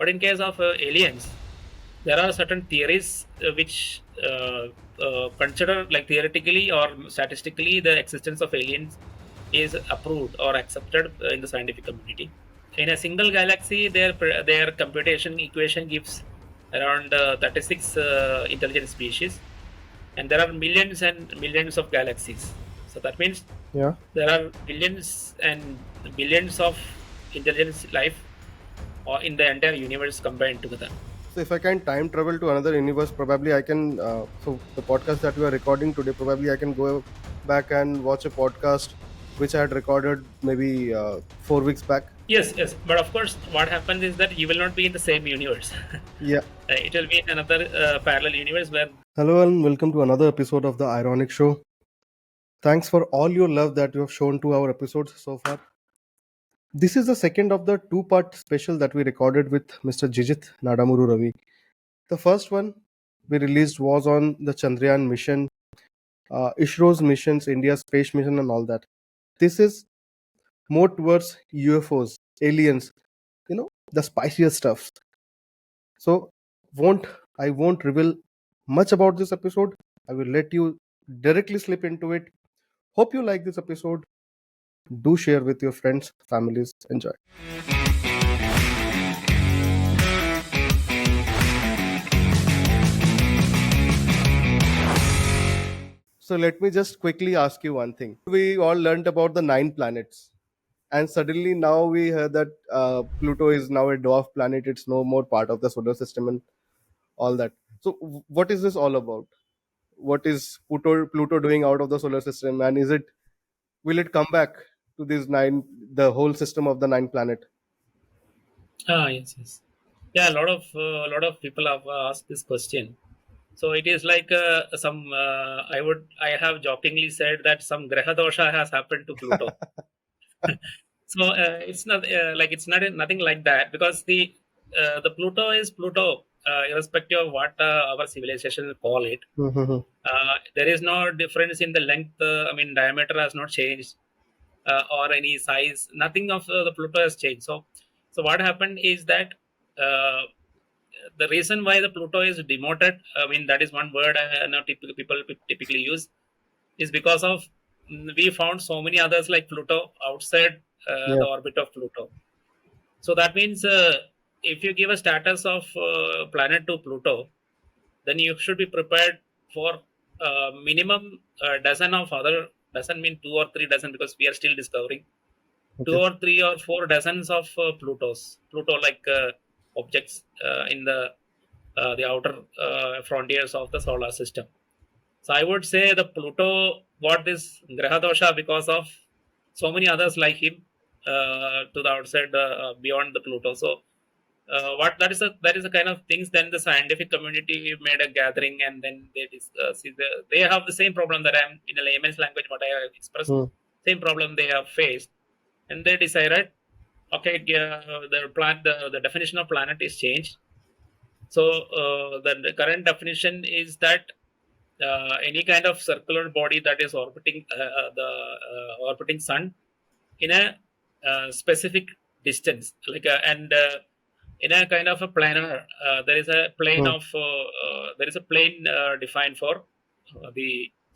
But in case of aliens, there are certain theories which consider, like, theoretically or statistically, the existence of aliens is approved or accepted in the scientific community. In a single galaxy, their computation equation gives around 36 intelligent species, and there are millions and millions of galaxies. So that means Yeah. there are billions and billions of intelligence life or in the entire universe combined together. So if I can time travel to another universe, probably I can. So the podcast that we are recording today, probably I can go back and watch a podcast which I had recorded maybe 4 weeks back. Yes, yes, but of course, what happens is that you will not be in the same universe. Yeah. It will be in another parallel universe where. Hello and welcome to another episode of the iRonik show. Thanks for all your love that you have shown to our episodes so far. This is the second of the two-part special that we recorded with Mr. Jijith Nadumuri Ravi. The first one we released was on the Chandrayaan mission, ISRO's missions, India's space mission, and all that. This is more towards UFOs, aliens, the spiciest stuff. So, won't I won't reveal much about this episode. I will let you directly slip into it. Hope you like this episode. Do share with your friends, families. Enjoy. So let me just quickly ask you one thing. We all learned about the 9 planets, and suddenly now we hear that Pluto is now a dwarf planet. It's no more part of the solar system and all that. So what is this all about? What is Pluto doing out of the solar system, and will it come back to these the whole system of the 9 planet? Yes, yes, yeah. A lot of people have asked this question. So it is like some. I have jokingly said that some graha dosha has happened to Pluto. So it's not like it's not nothing like that, because the Pluto is Pluto, irrespective of what our civilization call it. Mhm. There is no difference in the length. I mean, diameter has not changed, or any size. Nothing of the Pluto has changed. So what happened is that uh, the reason why the Pluto is demoted. I mean, that is one word not people typically use, is because of we found so many others like Pluto outside Yeah. the orbit of Pluto. So that means if you give a status of planet to Pluto, then you should be prepared for minimum dozen of other, doesn't mean 2 or 3 dozen, because we are still discovering two Okay. or three or four dozens of Pluto like objects in the outer frontiers of the solar system. So I would say the Pluto got this Graha dosha because of so many others like him to the outside, beyond the Pluto. So what that is the kind of things. Then the scientific community made a gathering, and then they discuss. They have the same problem that I'm in a layman's language. What I have expressed, Hmm. same problem they have faced, and they decided, okay, the definition of planet is changed. So the current definition is that any kind of circular body that is orbiting the orbiting sun in a specific distance, like and in a kind of a planar. There is a plane Hmm. of there is a plane defined for the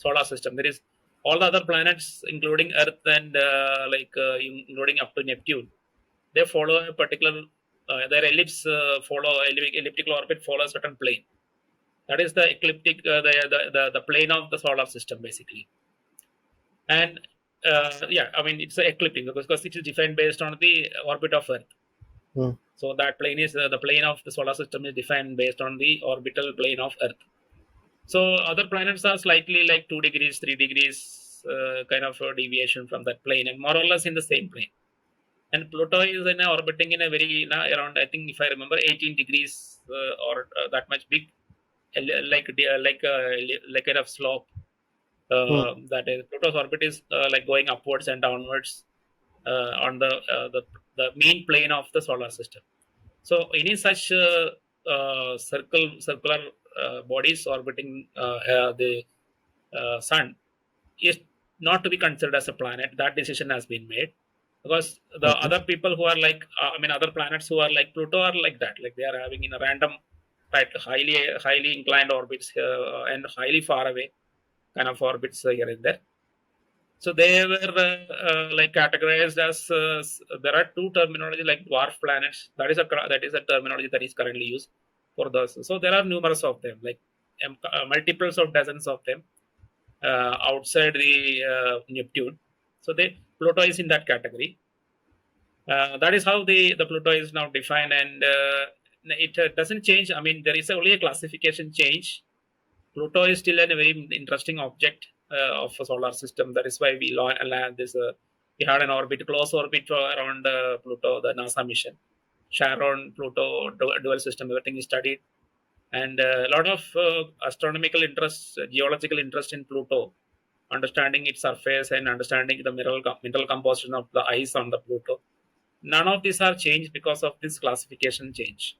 solar system. There is all the other planets, including Earth and including up to Neptune. They follow a particular their ellipse elliptical orbit follow a certain plane. That is the ecliptic, the plane of the solar system, basically. And yeah, I mean, it's ecliptic because it is defined based on the orbit of Earth. Hmm. So that plane is the plane of the solar system is defined based on the orbital plane of Earth. So other planets are slightly like 2 degrees, 3 degrees kind of deviation from that plane, and more or less in the same plane. And Pluto is in orbiting in a very around, I think, if I remember, 18 degrees or that much big, like kind of slope. Hmm. That is, Pluto's orbit is like going upwards and downwards on the main plane of the solar system. So any such circular bodies orbiting the sun is not to be considered as a planet. That decision has been made. because the Okay. other people who are like other planets who are like Pluto are like that, like they are having in a random, right, highly inclined orbits and highly far away kind of orbits here and there. So they were like categorized as there are two terminology like dwarf planets. That is a terminology that is currently used for those. So there are numerous of them, like multiples of dozens of them outside the Neptune. So they Pluto is in that category. That is how the Pluto is now defined, and it doesn't change. I mean, there is only a classification change. Pluto is still a very interesting object of a solar system. That is why we land this. We had an close orbit around Pluto, the NASA mission. Charon, Pluto, dual system, everything is studied, and a lot of astronomical interest, geological interest in Pluto, understanding its surface and understanding the mineral composition of the ice on the Pluto. None of these are changed because of this classification change.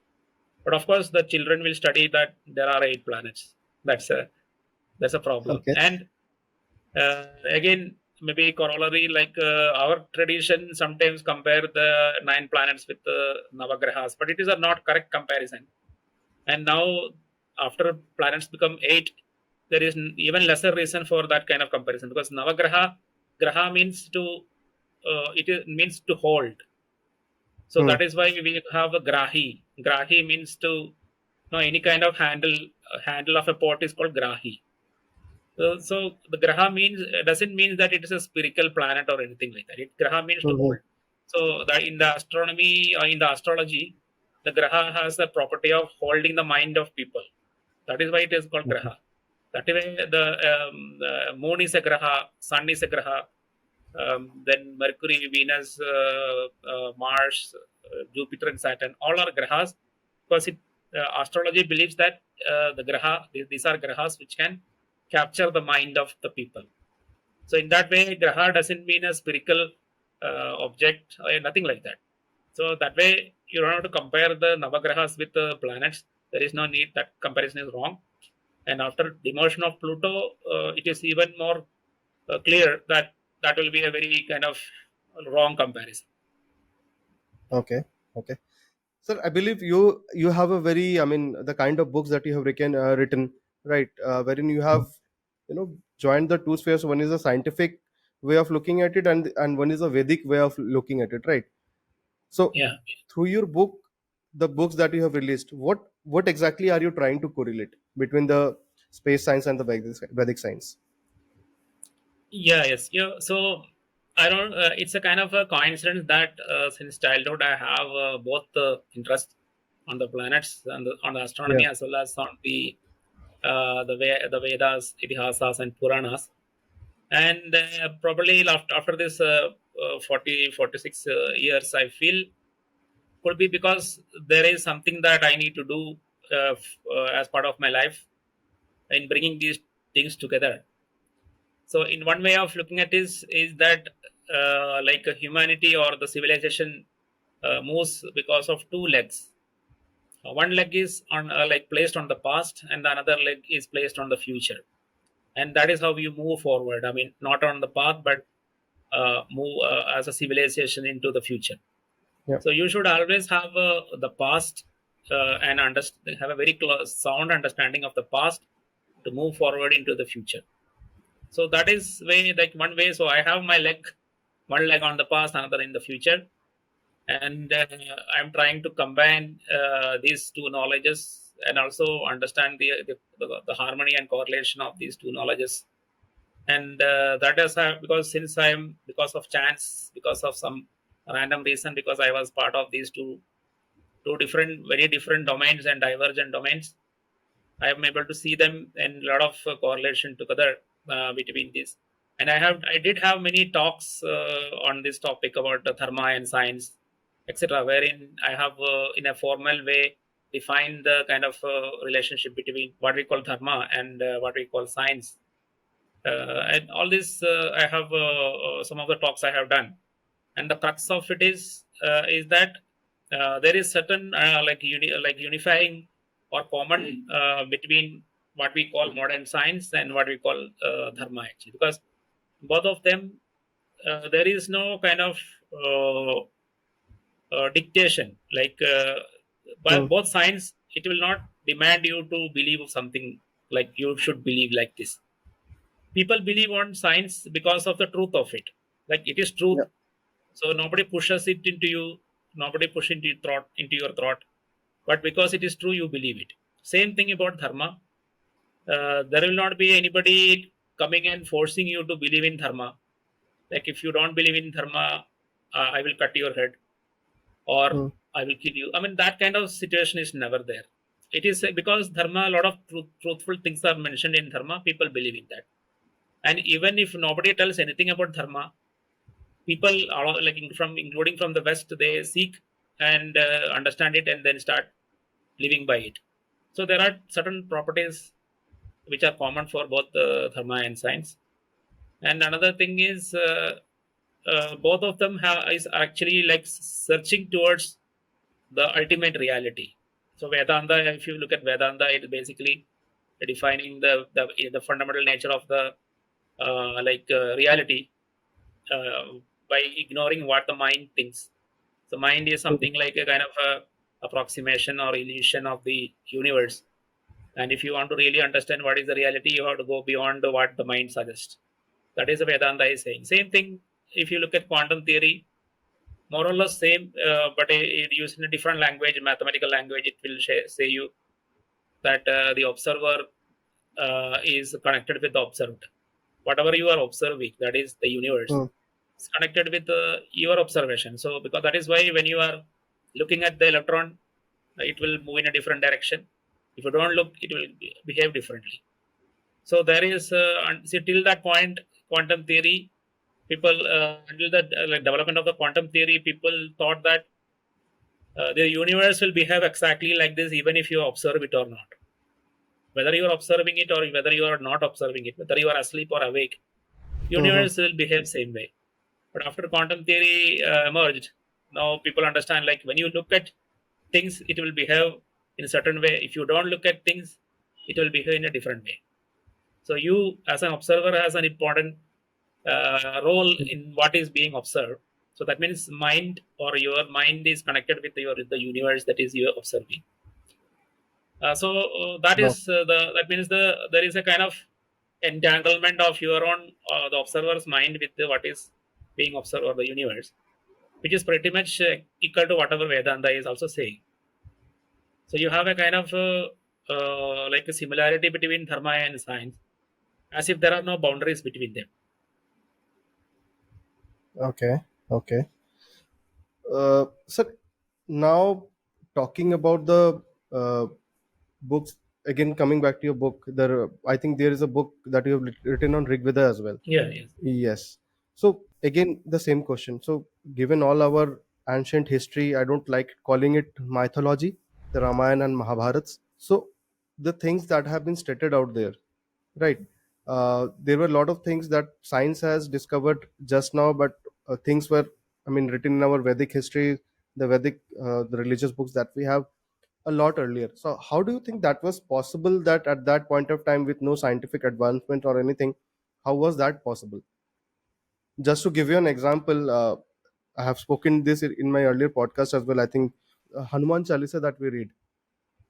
But of course, the children will study that there are 8 planets. That's a problem. Okay. And again, maybe corollary, like our tradition sometimes compare the 9 planets with the Navagrahas, but it is a not correct comparison. And now, after planets become 8, there is even lesser reason for that kind of comparison, because Graha means means to hold. So Hmm. that is why we have a grahi. Grahi means to know any kind of handle of a pot is called grahi. So the graha means doesn't mean that it is a spherical planet or anything like that. Graha means to Hmm. hold. So that in the astronomy or in the astrology, the graha has the property of holding the mind of people. That is why it is called Okay. graha. That way, the moon is a graha, sun is a graha, then Mercury, Venus, Mars, Jupiter, and Saturn, all are grahas, because astrology believes that these are grahas which can capture the mind of the people. So in that way, graha doesn't mean a spherical object or nothing like that. So that way, you don't have to compare the Navagrahas with the planets. There is no need. That comparison is wrong. And after demotion of Pluto, it is even more clear that that will be a very kind of wrong comparison. Okay. Okay. Sir, I believe you have a very, I mean, the kind of books that you have written, right, wherein you have, joined the two spheres. One is a scientific way of looking at it, and one is a Vedic way of looking at it, right? So, Yeah. through your book, the books that you have released, what exactly are you trying to correlate between the space science and the Vedic science? Yeah, yes. Yeah. So I don't. It's a kind of a coincidence that since childhood I have both the interest on the planets and on the Yeah. astronomy, as well as on the Vedas, Itihasas, and Puranas. And probably after this 40 46 years, I feel could be because there is something that I need to do as part of my life in bringing these things together. So, in one way of looking at is that like humanity or the civilization moves because of two legs. One leg is on like placed on the past, and the another leg is placed on the future, and that is how you move forward. I mean, not on the path, but move as a civilization into the future. Yeah. So you should always have the past and have a very sound understanding of the past to move forward into the future. So that is way like one way. So I have one leg on the past, another in the future, and I'm trying to combine these two knowledges and also understand the harmony and correlation of these two knowledges. And that is because since I'm because of chance, because of some random reason, because I was part of these two different, very different domains and divergent domains, I am able to see them and a lot of correlation together between these. And I did have many talks on this topic about the Dharma and science, etc., wherein I have, in a formal way, defined the kind of relationship between what we call Dharma and what we call science. And all this, I have some of the talks I have done, and the crux of it is that there is certain like unifying or common between what we call modern science and what we call dharma, actually, because both of them there is no kind of uh, dictation. Like by Hmm. both science, it will not demand you to believe something like you should believe like this. People believe on science because of the truth of it. Like it is truth, Yeah. so nobody pushes it into you. Nobody push into your thought, but because it is true, you believe it. Same thing about dharma. There will not be anybody coming and forcing you to believe in dharma. Like if you don't believe in dharma, I will cut your head or Hmm. I will kill you. I mean, that kind of situation is never there. It is because dharma, a lot of truthful things are mentioned in dharma. People believe in that, and even if nobody tells anything about dharma, people are like from including from the West, they seek and understand it and then start living by it. So there are certain properties which are common for both dharma and science. And another thing is both of them have is actually like searching towards the ultimate reality. So Vedanta, if you look at Vedanta, it basically defining the fundamental nature of the reality by ignoring what the mind thinks. So mind is Hmm. something like a kind of a approximation or illusion of the universe. And if you want to really understand what is the reality, you have to go beyond what the mind suggests. That is the Vedanta is saying. Same thing if you look at quantum theory, more or less same, but it used in a different language, mathematical language. It will say you that the observer is connected with the observed. Whatever you are observing, that is the universe, Hmm. is connected with your observation. So, because that is why when you are looking at the electron, it will move in a different direction. If you don't look, it will behave differently. So there is, see, till that point, quantum theory, people, until the like development of the quantum theory, people thought that the universe will behave exactly like this, even if you observe it or not. Whether you are observing it or whether you are not observing it, whether you are asleep or awake, Hmm. universe will behave same way. But after quantum theory emerged, now people understand like when you look at things, it will behave in a certain way. If you don't look at things, it will behave in a different way. So you, as an observer, has an important role in what is being observed. So that means mind or your mind is connected with your the universe that is you observing. So that No. is that means there is a kind of entanglement of your own the observer's mind with what is being observed or the universe, which is pretty much equal to whatever Vedanta is also saying. So you have a kind of like a similarity between dharma and science, as if there are no boundaries between them. Okay. Okay. Sir, now talking about the books again, coming back to your book, there I think there is a book that you have written on Rig Veda as well. Yeah, yes. Yes. So again, the same question. So given all our ancient history, I don't like calling it mythology, the Ramayana and Mahabharats. So the things that have been stated out there, right? There were a lot of things that science has discovered just now, but things were, I mean, written in our Vedic history, the Vedic, the religious books that we have a lot earlier. So how do you think that was possible that at that point of time with no scientific advancement or anything, how was that possible? Just to give you an example, I have spoken this in my earlier podcast as well. I think Hanuman Chalisa that we read,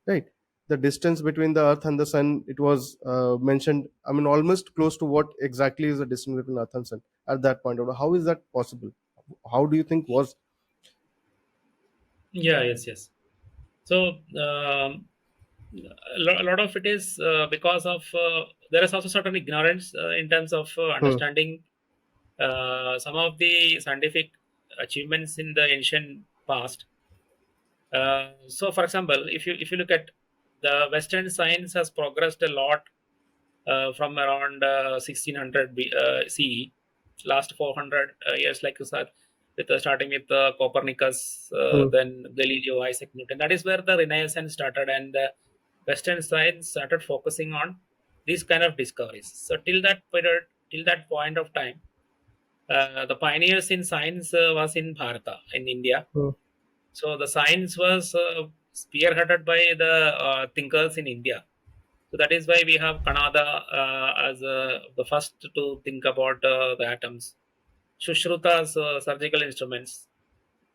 right? The distance between the Earth and the Sun, it was mentioned. I mean, almost close to what exactly is the distance between Earth and Sun at that point. How is that possible? How do you think was? Yeah, yes, yes. So a lot of it is because of there is also certain ignorance in terms of Hmm. understanding some of the scientific achievements in the ancient past. So, for example, if you look at the Western science has progressed a lot from around 1600 CE, last 400 years, like you said, with starting with Copernicus, Hmm. then Galileo, Isaac Newton. That is where the Renaissance started, and Western science started focusing on these kind of discoveries. So till that period, till that point of time, the pioneers in science was in Bharata, in India. Hmm. So the science was spearheaded by the thinkers in India. So that is why we have Kanada as the first to think about the atoms. Shushrutas, surgical instruments.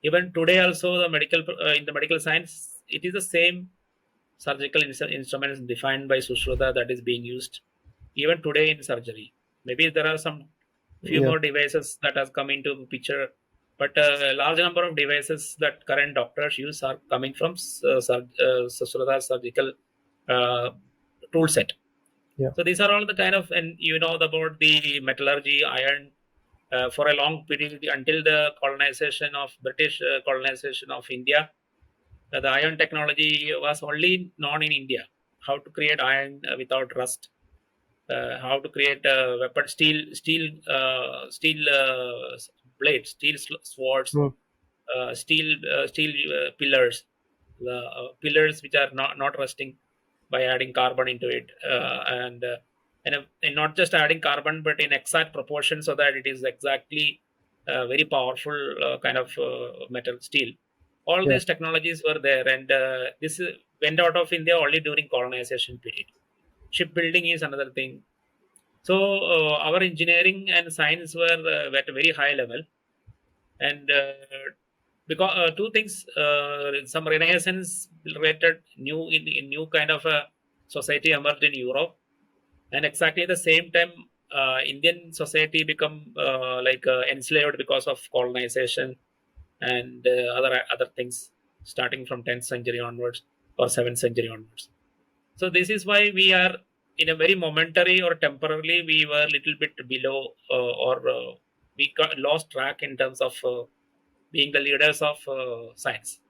Even today, also the medical in the medical science, it is the same surgical instruments defined by Sushruta that is being used even today in surgery. Maybe there are some few Yeah. more devices that has come into picture, but a large number of devices that current doctors use are coming from Sushruta surgical uh, tool set. Yeah. So these are all the kind of, and you know about the metallurgy, iron, for a long period until the colonization of British colonization of India. The iron technology was only known in India. How to create iron without rust, how to create weapon, steel blades, swords, Hmm. steel pillars, the pillars which are not rusting by adding carbon into it, and not just adding carbon, but in exact proportion so that it is exactly very powerful kind of metal steel. All Yeah. these technologies were there, and went out of India only during colonization period. Shipbuilding is another thing. So our engineering and science were at a very high level, and because two things, some renaissance related in new kind of a society emerged in Europe, and exactly the same time, Indian society become enslaved because of colonization and other things, starting from 10th century onwards or 7th century onwards. So this is why we are in a very momentary or temporarily we were a little bit below, or we got lost track in terms of being the leaders of science.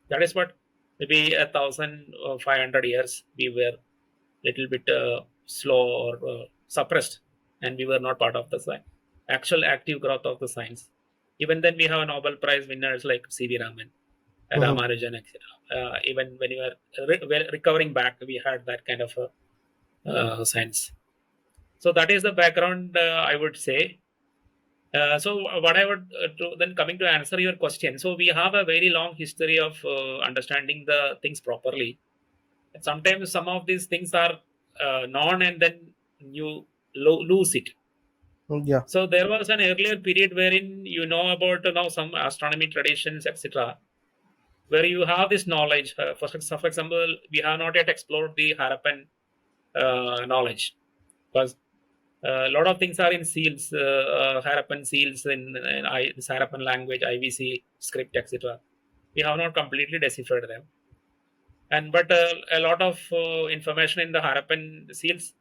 That is what, maybe 1,500 years we were little bit slow or suppressed, and we were not part of the actual active growth of the science. Even then, we have Nobel Prize winners like C.V. Raman, Hmm. Ramanujan, etc. Even when we were recovering back, we had that kind of science. So that is the background, I would say. So what I would then coming to answer your question. So we have a very long history of understanding the things properly. And sometimes some of these things are known, and then you lose it. Yeah. So there was an earlier period wherein you know about now some astronomy traditions, etc., where you have this knowledge. For example, we have not yet explored the Harappan knowledge, because a lot of things are in seals, Harappan seals in this Harappan language, IVC script, etc. We have not completely deciphered them, and but a lot of information in the Harappan seals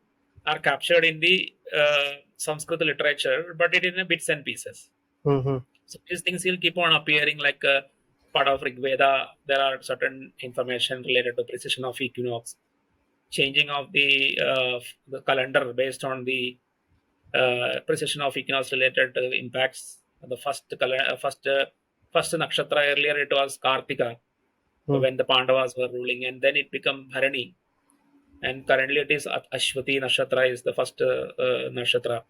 are captured in the Sanskrit literature, but it in a bits and pieces. Hmm. So these things will keep on appearing like part of Rig Veda. There are certain information related to precision of equinox, changing of the calendar based on the precision of equinox related impacts. The first nakshatra, earlier it was Kartika Hmm. when the Pandavas were ruling, and then it became Bharani, and currently it is Ashwati nakshatra is the first nakshatra.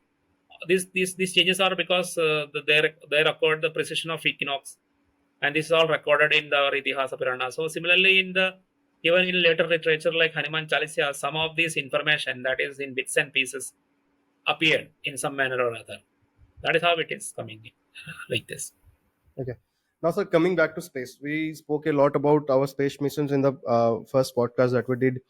These changes are because they record the precision of equinox, and this is all recorded in the Itihasa Purana. So similarly, in the even in later literature like Hanuman Chalisa, some of this information that is in bits and pieces appeared in some manner or other. That is how it is coming in, like this. Okay. Now, sir, coming back to space, we spoke a lot about our space missions in the first podcast that we did.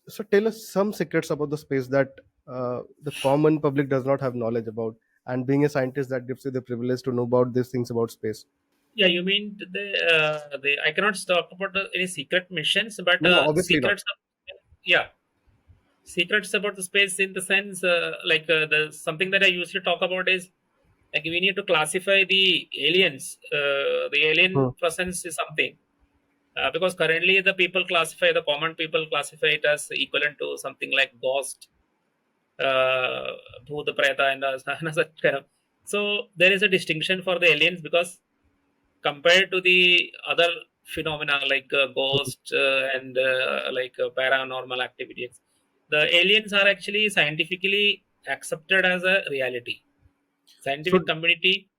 So, tell us some secrets about the space that the common public does not have knowledge about. And being a scientist, that gives you the privilege to know about these things about space. Yeah, you mean the I cannot talk about any secret missions, but No, no, obviously not. secrets. Yeah, secrets about the space in the sense the something that I usually talk about is like we need to classify the aliens. The Hmm. alien presence is something, because currently the common people classify it as equivalent to something like ghost, uh, Bhuta Preta, and such kind of. So there is a distinction for the aliens, because compared to the other phenomena like Hmm. ghost and paranormal activities, the aliens are actually scientifically accepted as a reality. Scientific So, community,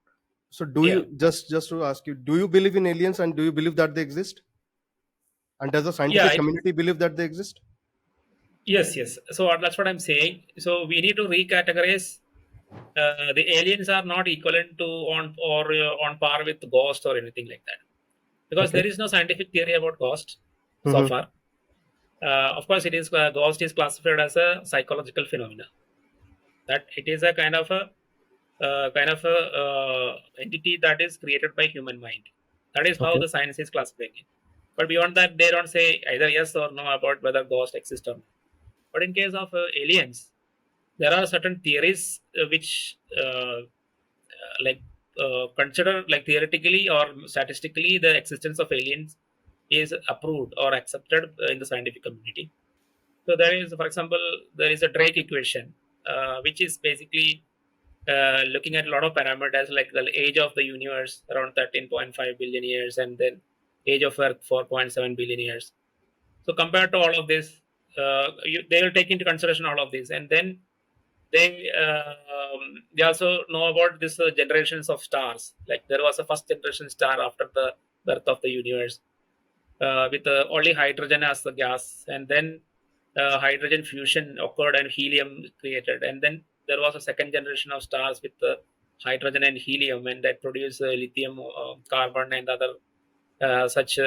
so do yeah, you just to ask you, do you believe in aliens and do you believe that they exist? And does the yeah, scientific community believe that they exist? yes, yes. So that's what I'm saying. So we need to recategorize. The aliens are not equivalent to on par with ghost or anything like that, because Okay. there is no scientific theory about ghost so Mm-hmm. far. Of course, it is ghost is classified as a psychological phenomena, that it is a kind of a entity that is created by human mind. That is how Okay. the science is classifying it. But beyond that, they don't say either yes or no about whether ghosts exist or not. But in case of aliens, there are certain theories which like consider, like, theoretically or statistically, the existence of aliens is approved or accepted in the scientific community. So there is, for example, there is a Drake equation, which is basically looking at a lot of parameters like the age of the universe around 13.5 billion years, and then age of Earth 4.7 billion years. So compared to all of this, they will take into consideration all of this, and then they also know about this generations of stars. Like, there was a first generation star after the birth of the universe, with only hydrogen as the gas, and then hydrogen fusion occurred and helium created, and then there was a second generation of stars with hydrogen and helium, and that produced lithium, carbon, and other such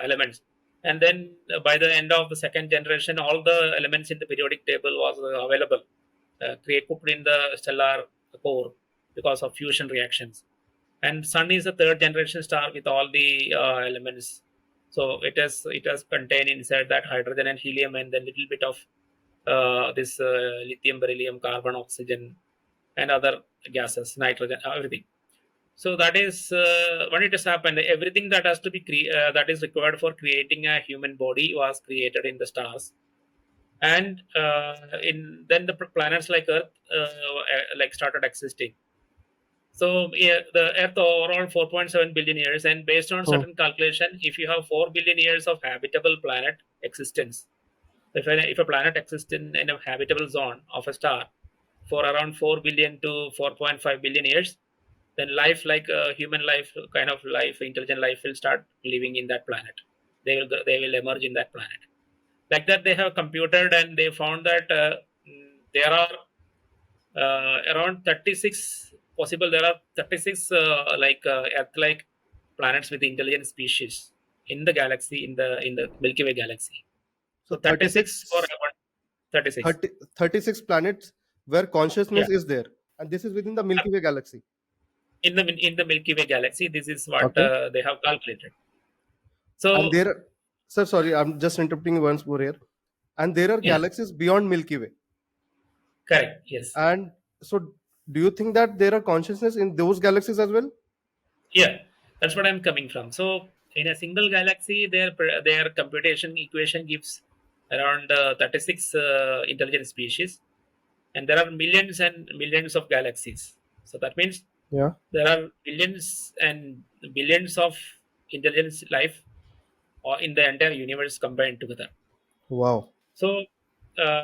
elements. And then by the end of the second generation, all the elements in the periodic table was available, create cooked in the stellar core because of fusion reactions. And sun is a third generation star with all the elements. So it has contained inside that hydrogen and helium, and then little bit of this lithium, beryllium, carbon, oxygen, and other gases, nitrogen, everything. So that is when it has happened. Everything that has to be that is required for creating a human body was created in the stars, and in then the planets like Earth like started existing. So yeah, the Earth around 4.7 billion years, and based on Hmm. certain calculation, if you have 4 billion years of habitable planet existence, if a planet exists in a habitable zone of a star for around 4 billion to 4.5 billion years, then life, like human life, kind of life, intelligent life, will start living in that planet. They will emerge in that planet. Like that, they have computed, and they found that there are around 36 possible. There are 36 like Earth-like planets with intelligent species in the galaxy, in the Milky Way galaxy. So So 36 for 36, 36. 30, 36 planets where Yeah, consciousness is there, and this is within the Milky Way galaxy. in the Milky Way galaxy, this is what Okay. they have calculated. And So there are, sir, sorry, I'm just interrupting once more here. And there are yeah, galaxies beyond Milky Way. correct. Yes. And so, do you think that there are consciousness in those galaxies as well? Yeah, that's what I'm coming from. So in a single galaxy, their computation equation gives around 36 intelligent species, and there are millions and millions of galaxies. So that means Yeah. there are billions and billions of intelligence life or in the entire universe combined together. Wow. So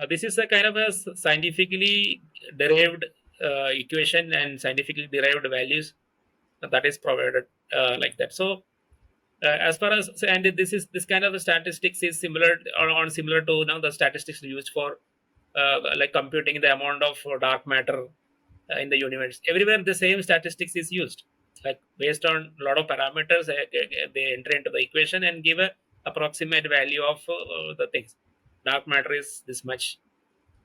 this is a kind of a scientifically derived equation and scientifically derived values that is provided like that. So as far as, and this kind of a statistics is similar, or similar to the statistics used for like computing the amount of dark matter in the universe. Everywhere the same statistics is used, like based on a lot of parameters, they enter into the equation and give a approximate value of the things. Dark matter is this much,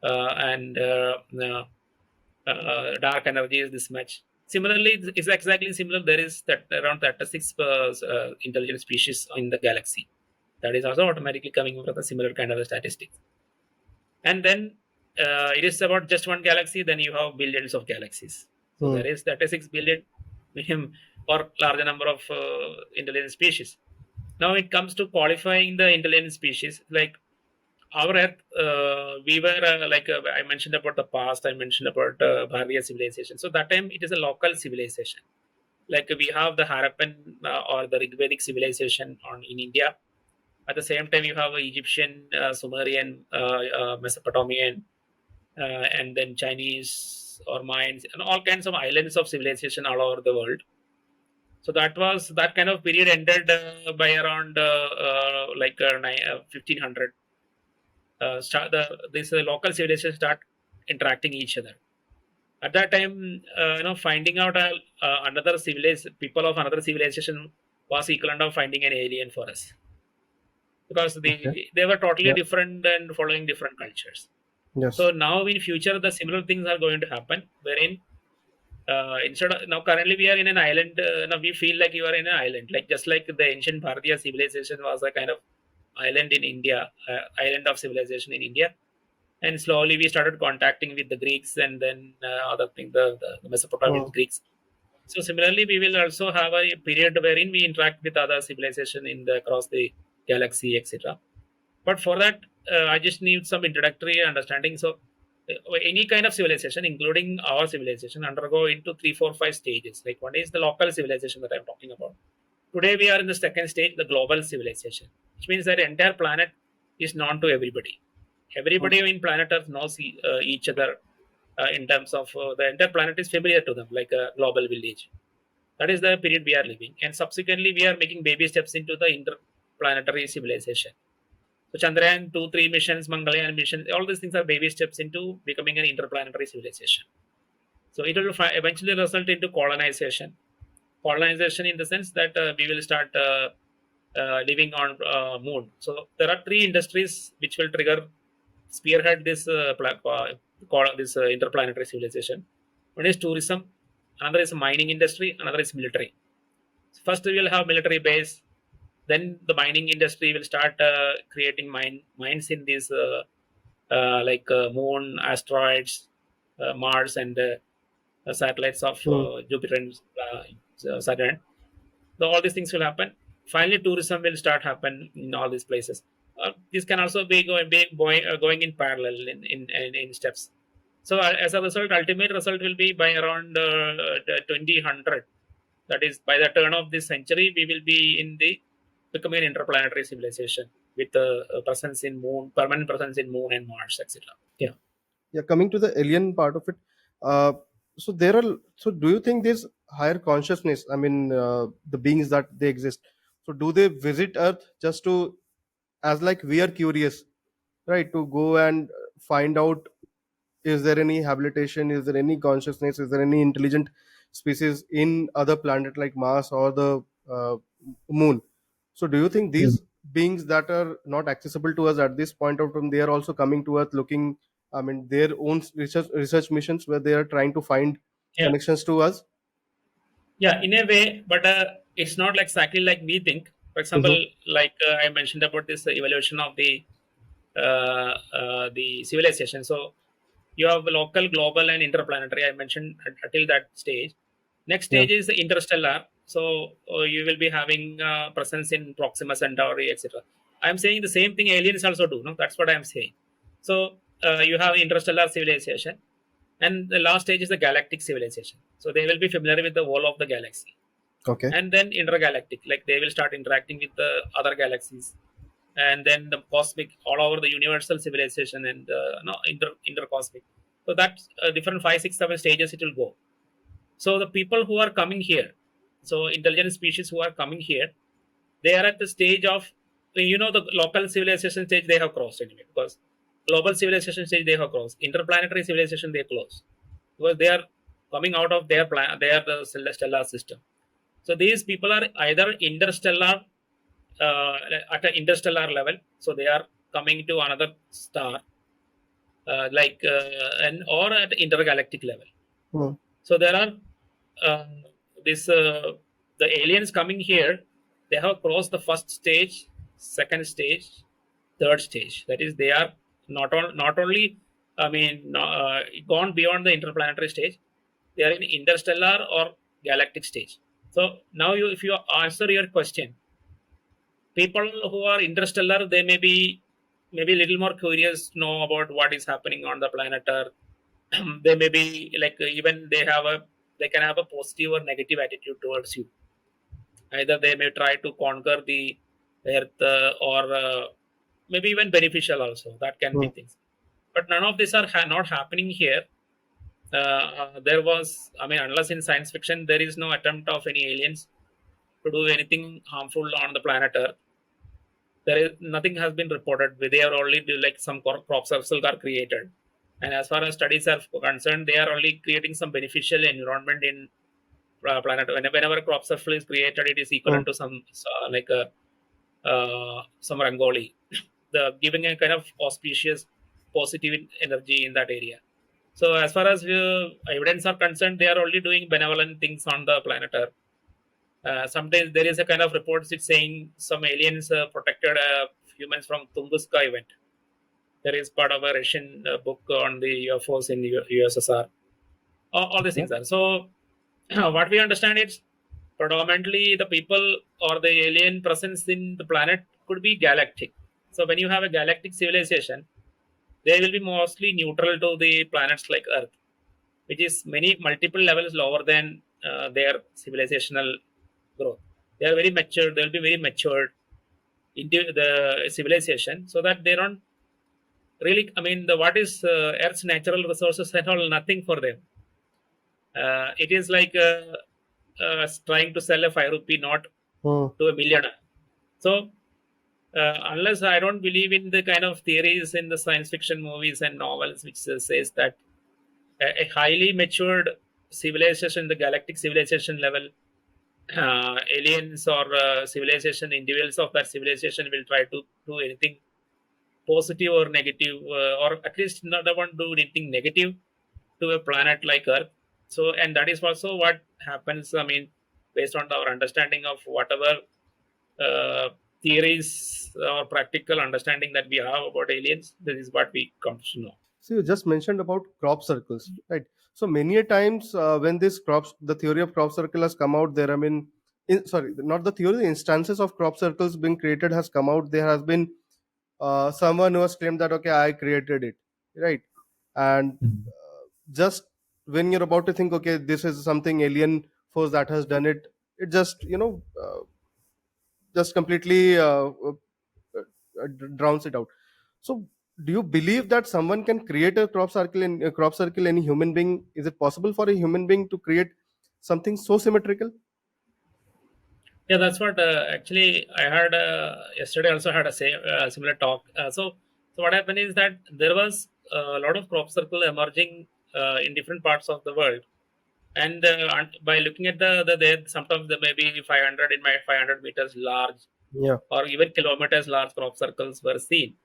and dark energy is this much. Similarly, it's exactly similar. There is that around 36 intelligent species in the galaxy. That is also automatically coming from the similar kind of a statistics. And then it is about just one galaxy. Then you have billions of galaxies. So Hmm. there is 36 billion or larger number of intelligent species. Now it comes to qualifying the intelligent species. Like our Earth, we were like I mentioned about the past. I mentioned about Bharatiya civilization. So that time it is a local civilization. Like we have the Harappan or the Rigvedic civilization on in India. At the same time, you have Egyptian, Sumerian, Mesopotamian, and then Chinese or Mayans, and all kinds of islands of civilization all over the world. So that kind of period ended by around 1500. This local civilization start. interacting each other. At that time, finding out another civilization, people of another civilization was equivalent of finding an alien for us, because Okay. they were totally Yeah. different and following different cultures. Yes. So now in future, the similar things are going to happen, wherein instead of now currently we are in an island. Now we feel like you are in an island, like just like the ancient Bharatiya civilization was a kind of island in India, island of civilization in India. And slowly we started contacting with the Greeks, and then other thing, the Mesopotamian Hmm. Greeks. So similarly, we will also have a period wherein we interact with other civilization in the across the galaxy, etc. But for that, I just need some introductory understanding. So any kind of civilization, including our civilization, undergo into three, four, five stages. Like one is the local civilization that I'm talking about. Today we are in the second stage, the global civilization, which means that the entire planet is known to everybody. Hmm. Everybody in planet Earth knows each other in terms of the entire planet is familiar to them, like a global village. That is the period we are living, and subsequently we are making baby steps into the interplanetary civilization. So Chandrayaan 2, 3 missions, Mangalyaan mission, all these things are baby steps into becoming an interplanetary civilization. So it will eventually result into colonization. Colonization in the sense that we will start living on moon. So there are three industries which will trigger spearhead this this interplanetary civilization. One is tourism, another is mining industry, another is military. First, we will have military base. Then the mining industry will start creating mines in these moon, asteroids, Mars, and satellites of Hmm. Jupiter and Saturn. So all these things will happen. Finally, tourism will start happen in all these places. This can also going in parallel in steps. So as a result, ultimate result will be by around 2000. That is, by the turn of this century, we will be in the becoming an interplanetary civilization with a presence in moon, permanent presence in moon and Mars, etc. Yeah, Yeah, coming to the alien part of it, uh, so there are, so do you think there's higher consciousness, I mean, the beings that they exist, so do they visit earth just to, as like we are curious, right, to go and find out, is there any habitation, is there any consciousness, is there any intelligent species in other planet like Mars or the moon? So do you think mm. these beings that are not accessible to us at this point of time, they are also coming to earth looking, I mean, their own research missions where they are trying to find Yeah, connections to us? yeah, in a way, but it's not like exactly like we think. For example, Mm-hmm. like I mentioned about this evolution of the civilization. So you have local, global, and interplanetary. I mentioned until that stage. Next Yeah. stage is the interstellar. So you will be having presence in Proxima Centauri, etc. I'm saying the same thing aliens also do. No, that's what I'm saying. So you have interstellar civilization, and the last stage is the galactic civilization. So they will be familiar with the whole of the galaxy, Okay. and then intergalactic, like they will start interacting with the other galaxies, and then the cosmic, all over the universal civilization, and no intercosmic. So that's different 5, 6, 7 stages it will go. So the people who are coming here, so intelligent species who are coming here, they are at the stage of, the local civilization stage they have crossed anyway, because global civilization stage they have crossed, interplanetary civilization they close, because they are coming out of their their stellar system. So these people are either interstellar, at an interstellar level, so they are coming to another star, and or at intergalactic level. Hmm. So there are uh, this the aliens coming here. They have crossed the first stage, second stage, third stage. That is, they are not only, gone beyond the interplanetary stage. They are in interstellar or galactic stage. So now, if you answer your question, people who are interstellar, they may be maybe a little more curious to know about what is happening on the planet Earth. They may be like, even they can have a positive or negative attitude towards you. Either they may try to conquer the earth, or maybe even beneficial also, that can be Hmm. things. But none of these are not happening here. There was, unless in science fiction there is no attempt of any aliens to do anything harmful on the planet Earth. There is nothing has been reported. They are only do like some crop circles are created. And as far as studies are concerned, they are only creating some beneficial environment in planet. Whenever crop circle is created, it is Hmm. equivalent to some like a some rangoli, the giving a kind of auspicious positive energy in that area. So as far as evidence are concerned, they are only doing benevolent things on the planet Earth. Sometimes there is a kind of reports it's saying some aliens protected humans from Tunguska event. There is part of a Russian book on the UFOs in USSR. All these Okay. things are so. What we understand is predominantly the people or the alien presence in the planet could be galactic. So when you have a galactic civilization, they will be mostly neutral to the planets like Earth, which is many multiple levels lower than their civilizational growth. They are very mature. They will be very matured into the civilization, so that they don't really. I mean, the what is Earth's natural resources and all nothing for them. It is like trying to sell a 5 rupee note Hmm. to a millionaire. So unless I don't believe in the kind of theories in the science fiction movies and novels, which says that a highly matured civilization, the galactic civilization level, aliens or civilization, individuals of that civilization will try to do anything positive or negative, or at least not want to do anything negative to a planet like Earth. So, and that is also what happens. I mean, based on our understanding of whatever theories or practical understanding that we have about aliens, this is what we come to know. So you just mentioned about crop circles, right? So many a times when this crops, the theory of crop circle has come out, there. I mean, sorry, not the theory. The instances of crop circles being created has come out. There has been someone who has claimed that okay, I created it, right? And Mhm. just when you're about to think, okay, this is something alien force that has done it, it just just completely drowns it out. So, do you believe that someone can create a crop circle in a crop circle? Any human being? Is it possible for a human being to create something so symmetrical? Yeah, that's what actually I heard yesterday. Also had a similar talk. So what happened is that there was a lot of crop circle emerging in different parts of the world, and by looking at the there sometimes there may be 500 in my 500 meters large Yeah. or even kilometers large crop circles were seen.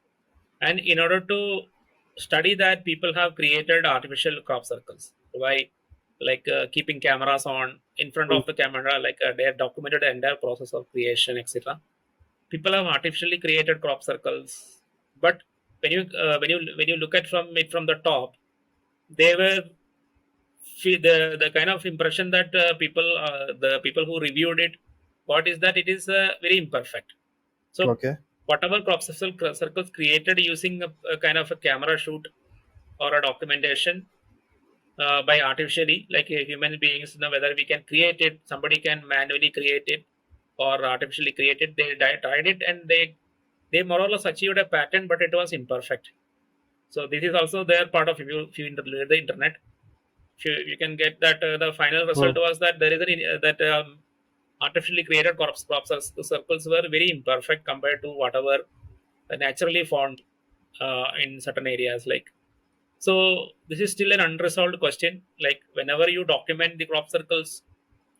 And in order to study that, people have created artificial crop circles by like keeping cameras on in front Mm. of the camera, like they have documented the entire process of creation, etc. People have artificially created crop circles, but when you look at from it from the top, they were the kind of impression that the people who reviewed it got is that it is very imperfect. So Okay. whatever circles created using a kind of a camera shoot or a documentation by artificially, like human beings, whether we can create it, somebody can manually create it or artificially create it. They tried it and they more or less achieved a pattern, but it was imperfect. So this is also their part of if you read the internet. If you can get that the final result Mm. was that there is that artificially created circles were very imperfect compared to whatever naturally found in certain areas. Like so, this is still an unresolved question. Like whenever you document the crop circles,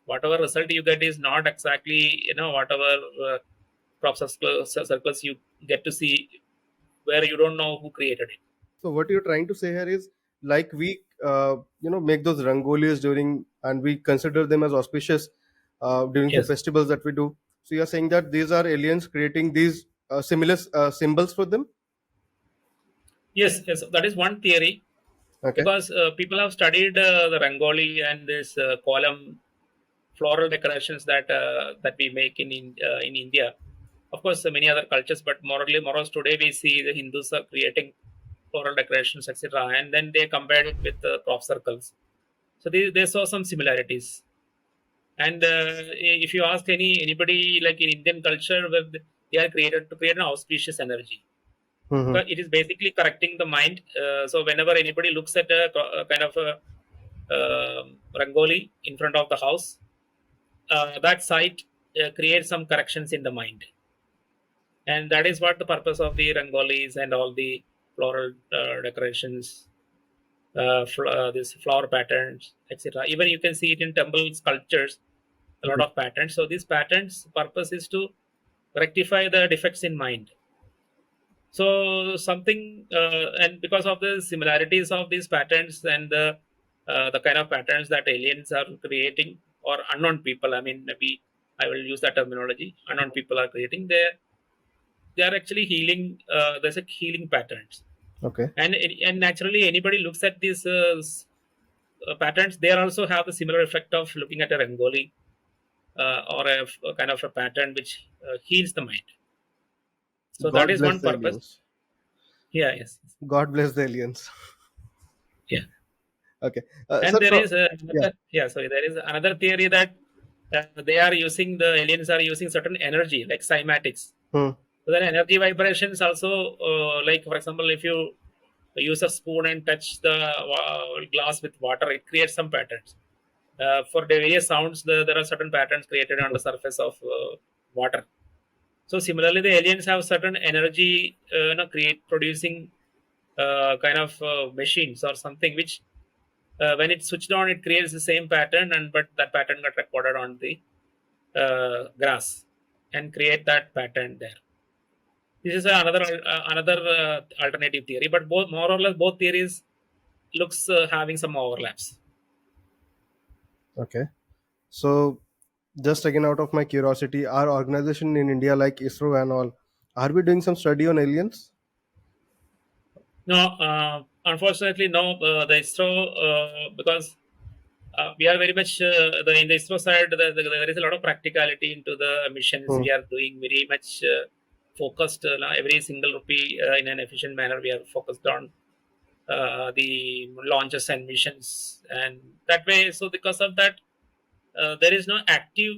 whatever result you get is not exactly whatever circles you get to see where you don't know who created it. So what you're trying to say here is like we make those rangolis during and we consider them as auspicious during the Yes, festivals that we do. So you're saying that these are aliens creating these similar symbols for them. yes. That is one theory Okay. because people have studied the rangoli and this column floral decorations that we make in India. Of course, many other cultures, but morals today we see the Hindus are creating floral decorations, etc. And then they compared it with crop circles. So they saw some similarities. And if you ask anybody like in Indian culture, where they are created to create an auspicious energy. Hmm. Because it is basically correcting the mind. So whenever anybody looks at a kind of a rangoli in front of the house, that site creates some corrections in the mind, and that is what the purpose of the rangolis and all the floral decorations. this flower patterns, etc. Even you can see it in temple sculptures, a lot Mhm. of patterns. So these patterns purpose is to rectify the defects in mind. So something, and because of the similarities of these patterns and the kind of patterns that aliens are creating, or unknown people, I mean, maybe I will use that terminology. Unknown people are creating. They are actually healing. There's a healing patterns, Okay. and naturally anybody looks at these patterns. They also have the similar effect of looking at a rangoli, or a kind of a pattern which heals the mind. So that God is bless one the purpose. aliens. Yeah, yes, yes. God bless the aliens. Yeah. Okay. And Sir, there so is yeah. another, yeah, sorry, there is another theory that they are using, the aliens are using certain energy like cymatics. Hmm. So that energy vibrations also, like for example, if you use a spoon and touch the glass with water, it creates some patterns. For the various sounds, there are certain patterns created on the surface of water. So similarly, the aliens have certain energy, create producing kind of machines or something which, when it's switched on, it creates the same pattern, and but that pattern got recorded on the grass and create that pattern there. This is another alternative theory, but both, more or less both theories looks having some overlaps. Okay. So just again out of my curiosity, our organization in India like ISRO and all, are we doing some study on aliens? No, unfortunately, no. The ISRO, because we are very much in the ISRO side. There is a lot of practicality into the missions. Hmm. We are doing very much focused. Now every single rupee in an efficient manner. We are focused on the launches and missions, and that way. So because of that, there is no active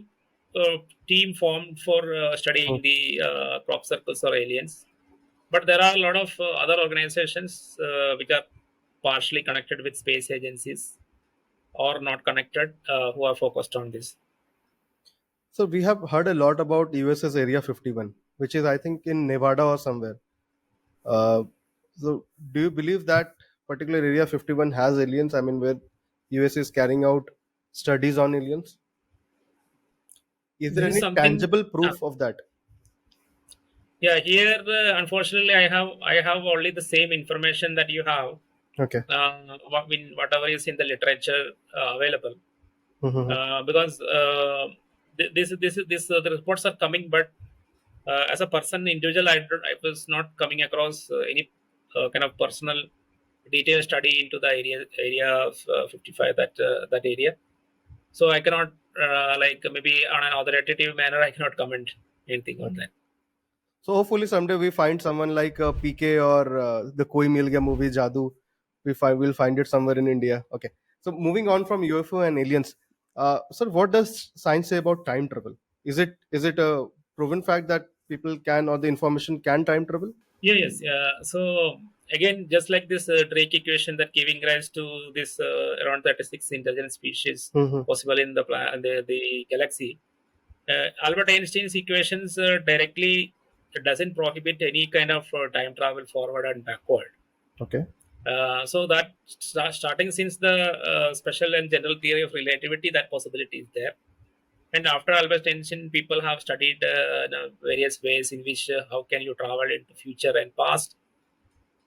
uh, team formed for Hmm. studying the crop circles or aliens. But there are a lot of other organizations which are partially connected with space agencies or not connected, who are focused on this. So we have heard a lot about US's Area 51, which is I think in Nevada or somewhere. Uh, so do you believe that particular Area 51 has aliens? I mean, where US is carrying out studies on aliens? Is there This is any something. tangible Uh, proof of that? yeah, here unfortunately I have only the same information that you have. Okay. Whatever is in the literature available, Mhm. because the reports are coming, but as a person individual, I was not coming across any kind of personal detailed study into the area of 55, that area. So I cannot, like maybe on an authoritative manner, I cannot comment anything on Okay. that. So hopefully someday we find someone like PK or the Koi Mil Gaya movie Jadoo. We'll find it somewhere in India. Okay. So moving on from UFO and aliens, sir, what does science say about time travel? Is it a proven fact that people can or the information can time travel? Yeah, yes. So again, just like this Drake equation that giving rise to this around 36 intelligent species Mm-hmm. possible in the galaxy. Albert Einstein's equations directly doesn't prohibit any kind of time travel forward and backward. Okay. So that starting since the special and general theory of relativity, that possibility is there. And after Albert Einstein, people have studied various ways in which how can you travel into future and past,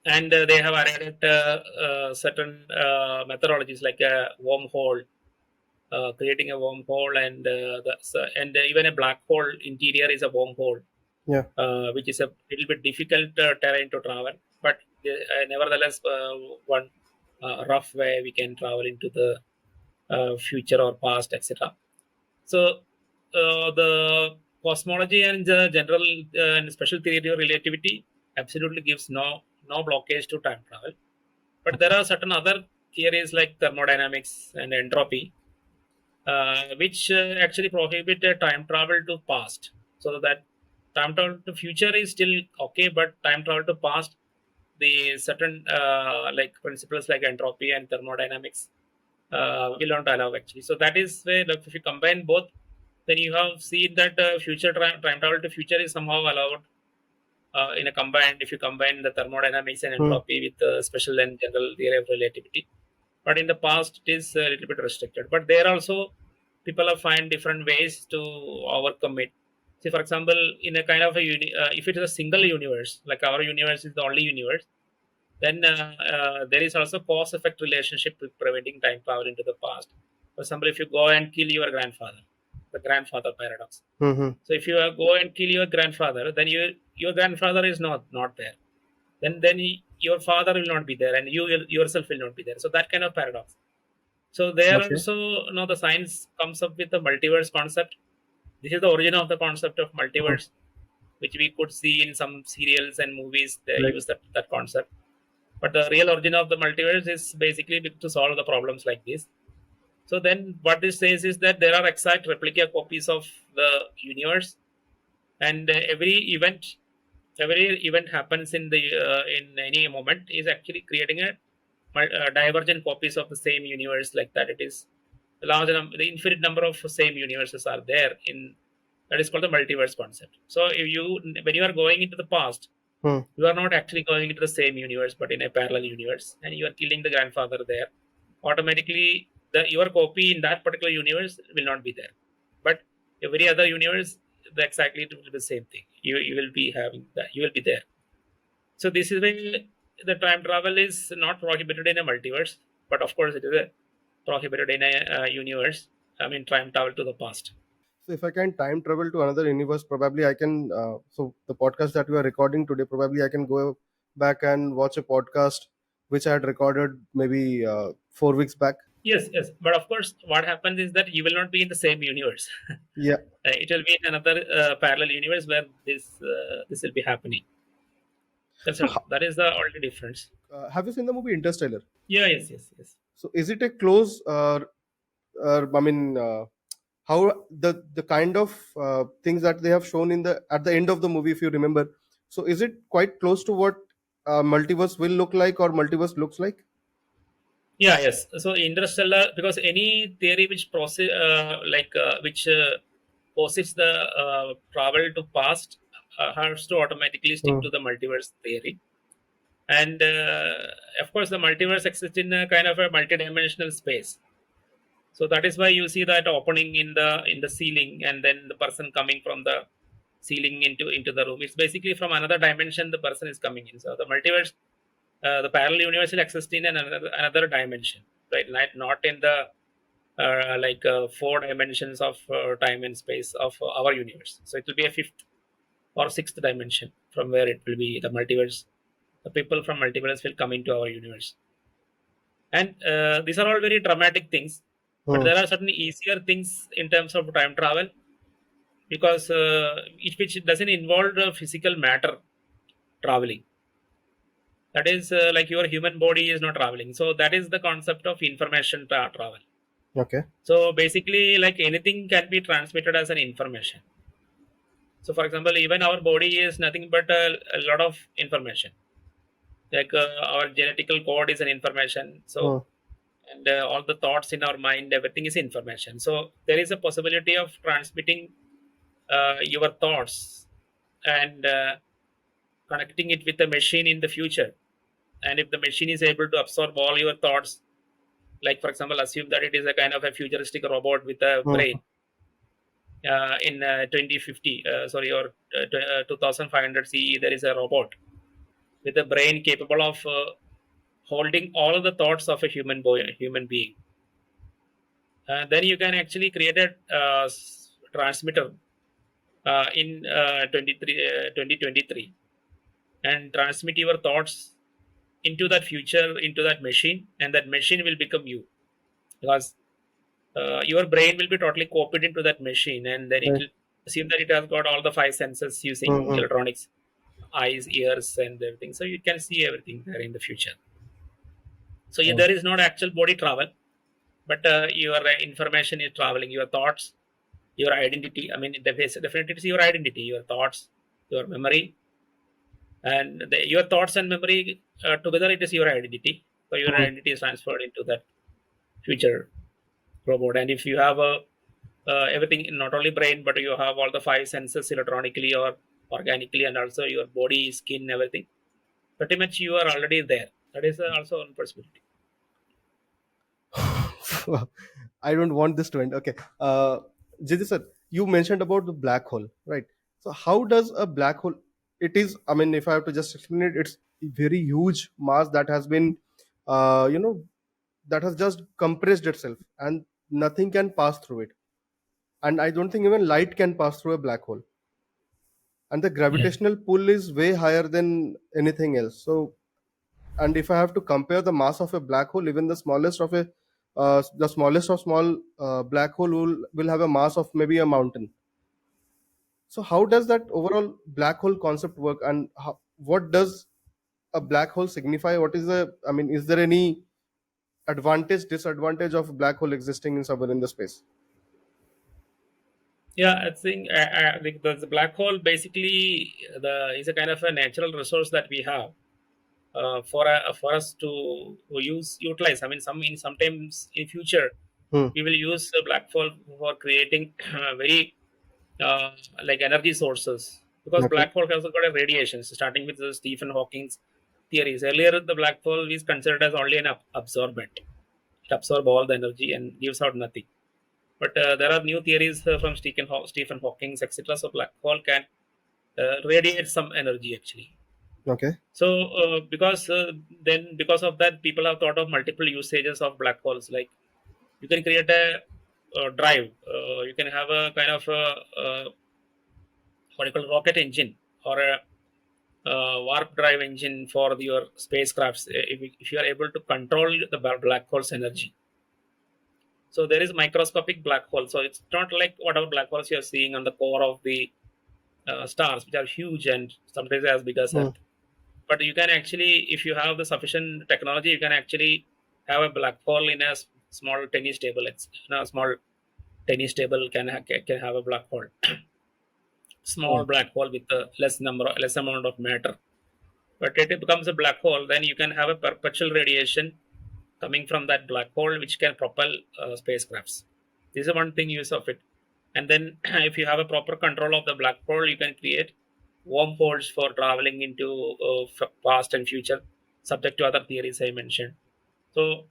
and they have added certain methodologies like a wormhole, creating a wormhole, and and even a black hole interior is a wormhole, Yeah. which is a little bit difficult terrain to travel, but nevertheless, one rough way we can travel into the future or past, etc. So the cosmology and the general and special theory of relativity absolutely gives no blockage to time travel. But there are certain other theories like thermodynamics and entropy, which actually prohibit time travel to past. So that time travel to future is still okay, but time travel to past, the certain like principles like entropy and thermodynamics will not allow actually. So that is where, like, if you combine both, then you have seen that time travel to future is somehow allowed in a combined, if you combine the thermodynamics and Hmm. entropy with the special and general theory of relativity. but in the past it is a little bit restricted. But there also people have find different ways to overcome it. See, for example, in a kind of if it is a single universe, like our universe is the only universe, then there is also cause effect relationship with preventing time travel into the past. For example, if you go and kill your grandfather, the grandfather paradox. Mm-hmm. So if you go and kill your grandfather, then your grandfather is not there. Then your father will not be there, and yourself will not be there. So that kind of paradox. So there Okay. also, the science comes up with the multiverse concept. This is the origin of the concept of Mhm. multiverse, which we could see in some serials and movies. They Right. use that concept. But the real origin of the multiverse is basically to solve the problems like this. So then, what this says is that there are exact replica copies of the universe, and every event happens in any moment is actually creating divergent copies of the same universe, like that. It is the infinite number of same universes are there in that is called the multiverse concept. So if you when you are going into the past, Hmm. you are not actually going into the same universe, but in a parallel universe, and you are killing the grandfather there. Automatically, your copy in that particular universe will not be there, but every other universe, exactly it will be the same thing. You will be having that. You will be there. So this is why the time travel is not prohibited in a multiverse, but of course it is prohibited in a universe. I mean, time travel to the past. So if I can time travel to another universe, probably I can. So the podcast that we are recording today, probably I can go back and watch a podcast which I had recorded maybe 4 weeks back. Yes, yes, but of course, what happens is that you will not be in the same universe. Yeah. It will be in another parallel universe where this will be happening. That's So all. That is the only difference. have you seen the movie Interstellar? Yeah, yes, yes, yes. So is it a close? I mean, how the kind of things that they have shown in the at the end of the movie, if you remember. So is it quite close to what multiverse will look like or multiverse looks like? Yeah, yes. So interstellar, because any theory which process which posits the travel to past has to automatically stick Hmm. to the multiverse theory. And of course, the multiverse exists in a kind of a multidimensional space. So that is why you see that opening in the ceiling, and then the person coming from the ceiling into the room. It's basically from another dimension the person is coming in. So the multiverse, the parallel universe will exist in another dimension, right? Not in the four dimensions of time and space of our universe. So it will be a fifth or sixth dimension from where it will be the multiverse. The people from multiverse will come into our universe, and these are all very dramatic things. But Hmm. there are certain easier things in terms of time travel, because which doesn't involve physical matter traveling. That is like your human body is not traveling. So that is the concept of information travel. Okay. So basically, like anything can be transmitted as an information. So for example, even our body is nothing but a lot of information. Like our genetical code is an information. Hmm. So, and all the thoughts in our mind, everything is information. So there is a possibility of transmitting your thoughts and connecting it with the machine in the future. And if the machine is able to absorb all your thoughts, like for example, assume that it is a kind of a futuristic robot with a Hmm. brain in 2050, sorry, or 2500 CE, there is a robot with a brain capable of holding all the thoughts of a human being. Then you can actually create a transmitter in 2023 and transmit your thoughts into that future, into that machine, and that machine will become you, because your brain will be totally copied into that machine, and then it Right. will assume that it has got all the five senses Hmm. using Hmm. electronics, eyes, ears, and everything. So you can see everything there in the future. So yeah, Hmm. there is not actual body travel, but your information is traveling, your thoughts, your identity. I mean, definitely it's your identity, your thoughts, your memory, and your thoughts and memory together, it is your identity. So your Hmm. identity is transferred into that future robot. And if you have everything, not only brain, but you have all the five senses electronically or organically, and also your body, skin, everything, pretty much you are already there. That is also one possibility. I don't want this to end. Okay. Jidhi sir, you mentioned about the black hole, right? So how does a black hole? It is. I mean, if I have to just explain it, it's a very huge mass that has been, you know, that has just compressed itself, and nothing can pass through it. And I don't think even light can pass through a black hole. And the Yeah. gravitational pull is way higher than anything else. So, and if I have to compare the mass of a black hole, even the smallest of small black hole will have a mass of maybe a mountain. So how does that overall black hole concept work, and what does a black hole signify? What is the, I mean, is there any advantage, disadvantage of black hole existing in somewhere in the space? Yeah, I think the black hole basically the is a kind of a natural resource that we have for us to utilize. I mean, sometimes in future Hmm. we will use a black hole for creating very uh, like energy sources, because Okay. black hole has got a radiation. So starting with the Stephen Hawking's theories, earlier the black hole is considered as only an absorbent. It absorbs all the energy and gives out nothing. But there are new theories from Stephen Hawking, etc. So black hole can radiate some energy actually. Okay. So because of that, people have thought of multiple usages of black holes. Like you can create a drive. You can have a kind of what you call rocket engine, or a warp drive engine for your spacecrafts. If you are able to control the black hole's energy. So there is microscopic black hole. So it's not like whatever black holes you are seeing on the core of the stars, which are huge and sometimes as big as Hmm. Earth. But you can actually, if you have the sufficient technology, you can actually have a black hole in a small tennis table. It's a small tennis table can have a black hole, Hmm. small black hole with a less amount of matter. But it becomes a black hole, then you can have a perpetual radiation coming from that black hole, which can propel spacecrafts. This is one thing use of it. And then if you have a proper control of the black hole, you can create wormholes for traveling into past and future, subject to other theories I mentioned. So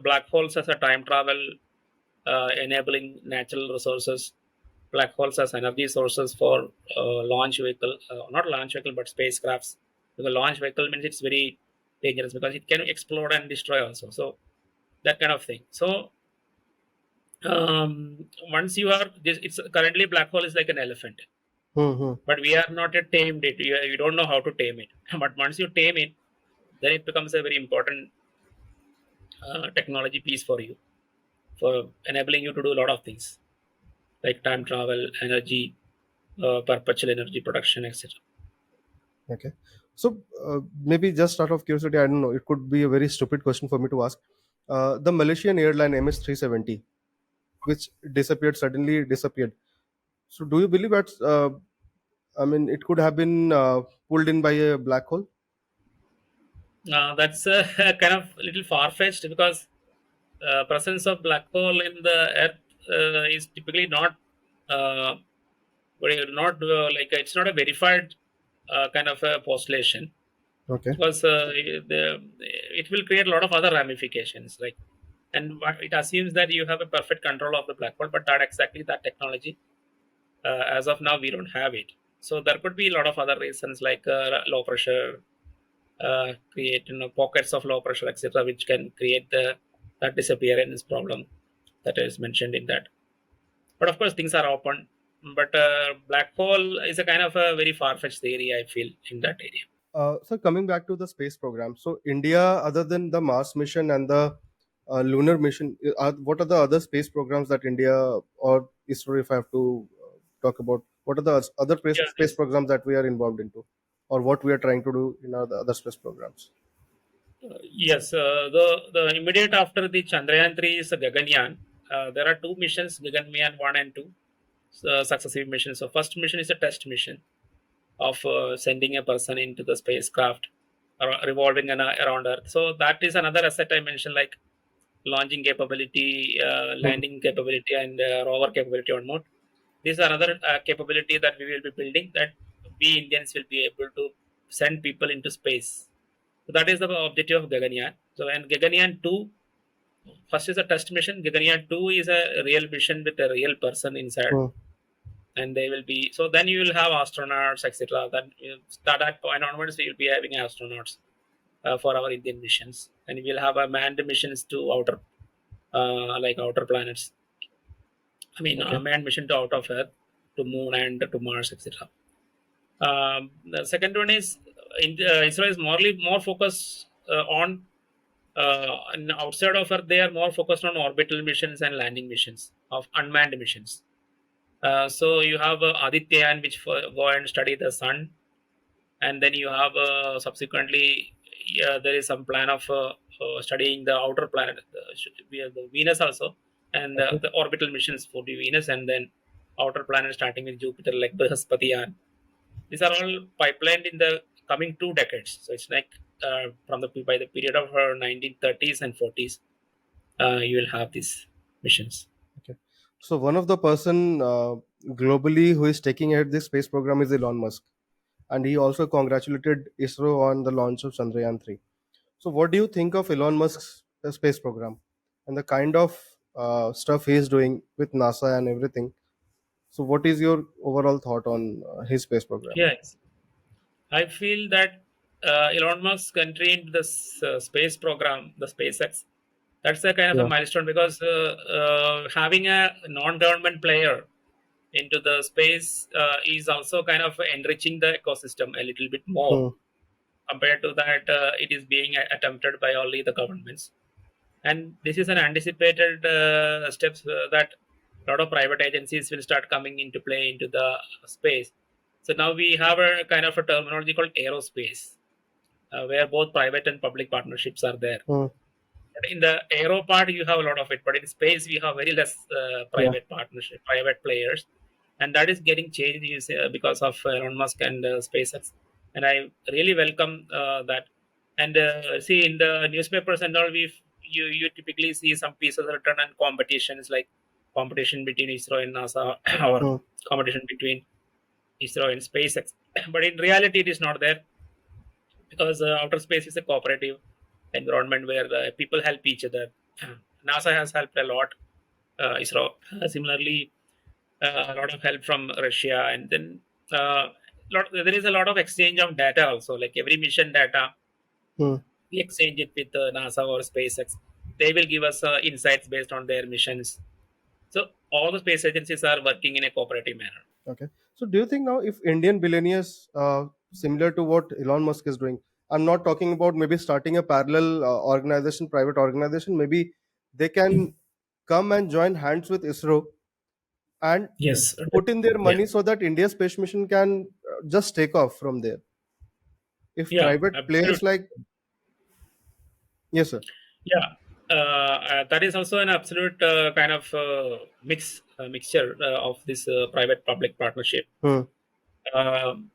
black holes as a time travel, enabling natural resources. Black holes as energy sources for launch vehicle, not launch vehicle, but spacecrafts. Because launch vehicle means it's very dangerous because it can explode and destroy also. So that kind of thing. So once you are this, it's currently black hole is like an elephant, Hmm. Hmm. but we are not yet tamed it. You don't know how to tame it. But once you tame it, then it becomes a very important technology piece for you, for enabling you to do a lot of things like time travel, energy, perpetual energy production, etc. Okay. So maybe just out of curiosity, I don't know. It could be a very stupid question for me to ask. The Malaysian airline MS-370, which disappeared suddenly, disappeared. So do you believe that's? I mean, it could have been pulled in by a black hole. That's kind of a little far fetched, because presence of black hole in the Earth is typically not uh, not like it's not a verified kind of a postulation, Okay. because it will create a lot of other ramifications. Like, and it assumes that you have a perfect control of the black hole, but not exactly that technology. As of now, we don't have it. So there could be a lot of other reasons, like low pressure, create pockets of low pressure, etc., which can create the that disappearance problem that is mentioned in that. But of course, things are open. But black hole is a kind of a very far fetched theory, I feel, in that area. So coming back to the space program, so India, other than the Mars mission and the lunar mission, what are the other space programs that India or ISRO, if I have to talk about, what are the other Yeah, space programs that we are involved into, or what we are trying to do in our the other space programs? yes. The immediate after the Chandrayaan 3 is Gaganyaan. There are two missions, Gaganyaan 1 and 2, successive missions. So first mission is a test mission of sending a person into the spacecraft revolving around Earth. So that is another asset I mentioned, like launching capability, Hmm. landing capability, and rover capability on mode. This is another capability that we will be building, that we Indians will be able to send people into space. So that is the objective of Gaganyaan. So and Gaganyaan 2 First is a test mission. Gaganyaan 2 is a real mission with a real person inside, Hmm. and they will be. So then you will have astronauts, etc. Then start at point onwards, we will be having astronauts for our Indian missions, and we will have a manned missions to outer, like outer planets. I mean, Okay. manned mission to out of Earth, to Moon and to Mars, etc. The second one is ISRO is more focused on and outside of Earth. They are more focused on orbital missions and landing missions of unmanned missions. So you have Adityayan, which go and study the sun, and then you have subsequently, yeah, there is some plan of studying the outer planet. We have the Venus also, and Okay. the orbital missions for the Venus, and then outer planet starting with Jupiter, like Brihaspatiyan. These are all pipelined in the coming 2 decades. So it's like from the by the period of 1930s and 40s, you will have these missions. Okay. So one of the person globally who is taking ahead this space program is Elon Musk, and he also congratulated ISRO on the launch of Chandrayaan 3. So what do you think of Elon Musk's space program and the kind of stuff he is doing with NASA and everything? So what is your overall thought on his space program? Yes, I feel that Elon Musk entry into this space program, the SpaceX, that's a kind of a Yeah. milestone because having a non-government player into the space is also kind of enriching the ecosystem a little bit more. Hmm. Compared to that, it is being attempted by only the governments, and this is an anticipated steps that a lot of private agencies will start coming into play into the space. So now we have a kind of a terminology called aerospace, where both private and public partnerships are there. Hmm. But in the aero part, you have a lot of it, but in space, we have very less Yeah. private partnership, private players, and that is getting changed, you say, because of Elon Musk and SpaceX. And I really welcome that. And see, in the newspapers and all, you typically see some pieces written on competitions, like competition between ISRO and NASA, or Hmm. competition between ISRO and SpaceX. But in reality, it is not there, because outer space is a cooperative environment where people help each other. NASA has helped a lot. ISRO similarly, a lot of help from Russia, and then there is a lot of exchange of data also. Like every mission data, Hmm. we exchange it with NASA or SpaceX. They will give us insights based on their missions. So all the space agencies are working in a cooperative manner. Okay. So do you think now if Indian billionaires, similar to what Elon Musk is doing, I'm not talking about maybe starting a parallel organization, private organization, maybe they can come and join hands with ISRO and Yes. put in their Yeah. money so that India's space mission can just take off from there. If Yeah. private players Absolutely. like, yes, sir. Yeah, that is also an absolute kind of mixture of this private-public partnership. Hmm. Um